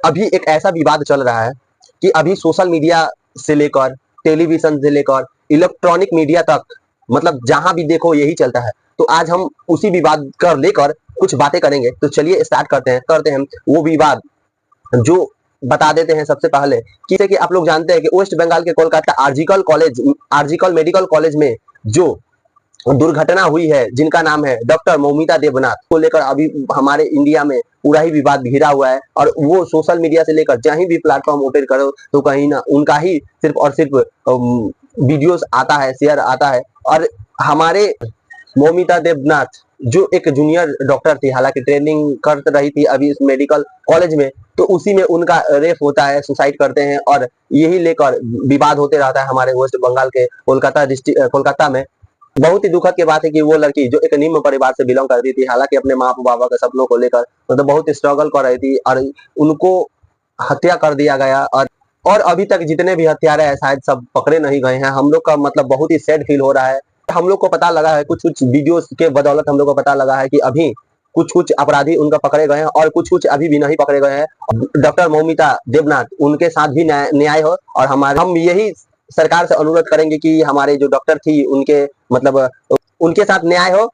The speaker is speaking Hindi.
अभी एक ऐसा विवाद चल रहा है कि अभी सोशल मीडिया से लेकर, टेलीविजन से लेकर, इलेक्ट्रॉनिक मीडिया तक, मतलब जहां भी देखो यही चलता है। तो आज हम उसी विवाद कर लेकर कुछ बातें करेंगे। तो चलिए स्टार्ट करते हैं वो विवाद जो बता देते हैं सबसे पहले कि जैसे कि आप लोग जानते हैं कि वेस्ट बंगाल के कोलकाता आर्जिकल मेडिकल कॉलेज में जो दुर्घटना हुई है, जिनका नाम है डॉक्टर मौमिता देवनाथ, को लेकर अभी हमारे इंडिया में पूरा ही विवाद घिरा हुआ है। और वो सोशल मीडिया से लेकर जहीं भी प्लेटफॉर्म ओपन करो तो कहीं ना उनका ही सिर्फ और सिर्फ वीडियोस आता है, शेयर आता है। और हमारे मौमिता देवनाथ जो एक जूनियर डॉक्टर थी, हालांकि ट्रेनिंग कर रही थी अभी इस मेडिकल कॉलेज में, तो उसी में उनका रेप होता है, सुसाइड करते हैं। और यही लेकर विवाद होते रहता है हमारे वेस्ट बंगाल के कोलकाता में। बहुत ही दुखद की बात है कि वो लड़की जो एक निम्न परिवार से बिलोंग करती थी, हालांकि अपने माँ बाबा के सपनों को लेकर मतलब बहुत स्ट्रगल कर रही थी, और उनको हत्या कर दिया गया। और अभी तक जितने भी हत्यारे हैं शायद सब पकड़े नहीं गए हैं। हम लोग का मतलब बहुत ही सैड फील हो रहा है। हम लोग को पता लगा है, कुछ कुछ वीडियोस के बदौलत हम लोग को पता लगा है कि अभी कुछ कुछ अपराधी उनका पकड़े गए हैं और कुछ कुछ अभी भी नहीं पकड़े गए हैं। डॉक्टर मौमिता देवनाथ, उनके साथ भी न्याय हो। और हम यही सरकार से अनुरोध करेंगे कि हमारे जो डॉक्टर थी उनके मतलब उनके साथ न्याय हो